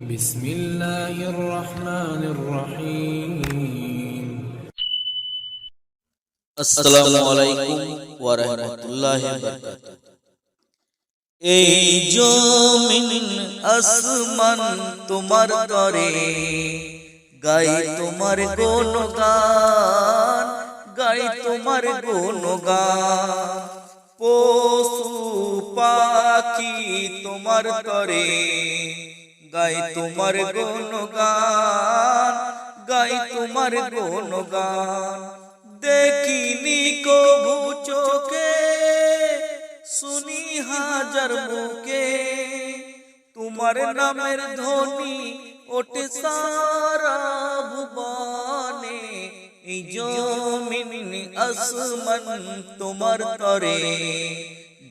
بسم الله الرحمن الرحيم আসসালামু আলাইকুম ওয়া রাহমাতুল্লাহি ওয়া বারাকাতুহু। এই জমিন আসমান তোমার তরে গাই তোমার গুণগান, গাই তোমার গুণগান। পশু পাখি তোমার তরে গাই তোমার গুণগান, গাই তোমার গুণগান। দেখিনি কবু চোখে, শুনি হাজার মুখে, তোমার নামের ধ্বনি ওঠে সারা ভুবনে। এই জমিন আসমান তোমার তরে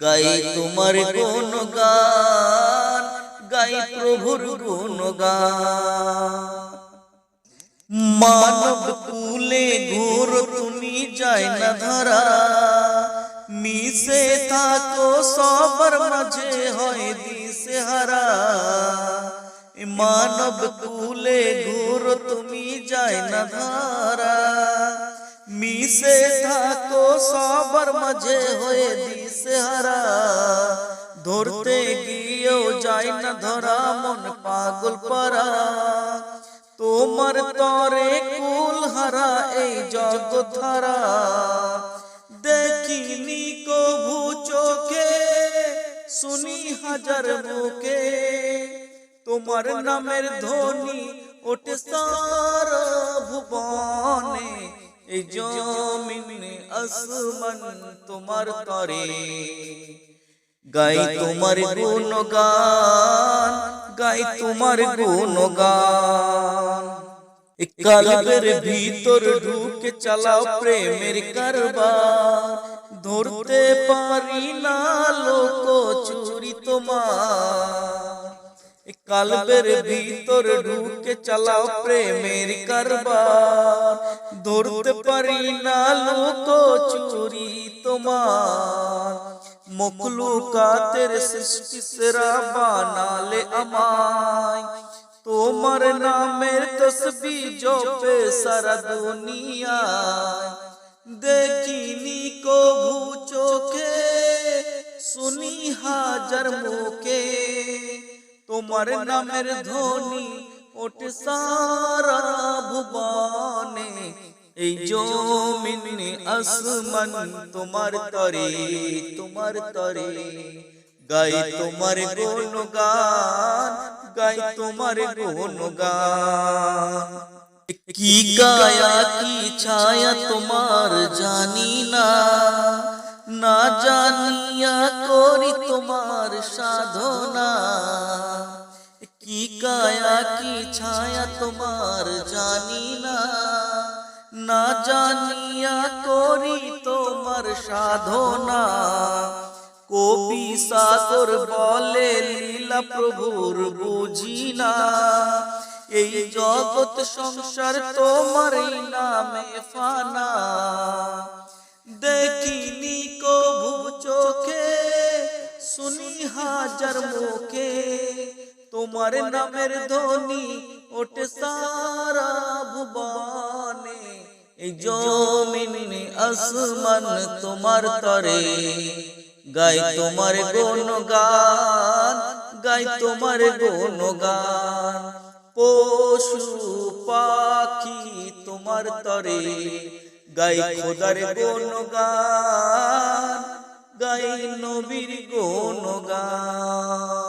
গাই তোমার গুণগান, গাই প্রভুর গুণগান। মানব কুলে ঘোর তুমি যায় না ধরা, মিশে থাকো সবার মাঝে হয় দিশেহারা। মানব কুলে ঘোর তুমি যায় না ধরা, মিশে থাকো সবার মাঝে হয়ে দিশেহারা। ধরতে গিয়েও যায় না ধরা, মন পাগল পারা। তোমার তরে কুল হারা এই জগৎ হারা। দেখিনি কভু চোখে, শুনি হাজার মুখে, তোমার নামের ধ্বনি ওঠে সারা ভুবনে। এই জমিন আসমান তোমার তরে গাই তোমার গুণগান, গাই তোমার গুণগান। কালবের ভিতর ঢুকে চালাও প্রেমের কারবার, ধরতে পারি না লোক চুরি তোমার। কালবের ভিতর ঢুকে চালাও প্রেমের কারবার, ধরতে পারি না লোক চুরি তোমার। মখলুকাতের সৃষ্টি সেরা বানালে আমায়, তোমার নামের তসবিহ জপে সারা দুনিয়ায়। দেখিনি কভু চোখে, শুনি হাজার মুখে, তোমার নামের ধ্বনি ওঠে সারা ভুবনে। এই জমিন আসমান তোমার তরে, তোমার তরে গাই তোমার গুণগান, গাই তোমার গুণগান। কি কায়া কি ছায়া তোমার জানি না, না জানিয়া করি তোমার সাধনা। কি কায়া কি ছায়া তোমার জানি না, না জানিয়া করি তোমার সাধনা। কবি সাগর বলে লীলা প্রভুর বুঝি না, এই জগৎ সংসার তোমার নামে ফানা। দেখিনি কভু চোখে, শুনি হাজার মুখে, তোমার নামের ধ্বনি ওঠে সারা ভুবনে। এই জমিন আসমান তোমার তরে গাই তোমার গুণগান, গাই তোমার গুণগান। পশু পাখি তোমার তরে গাই খোদার গুণগান, গাই নবীর গুণগান।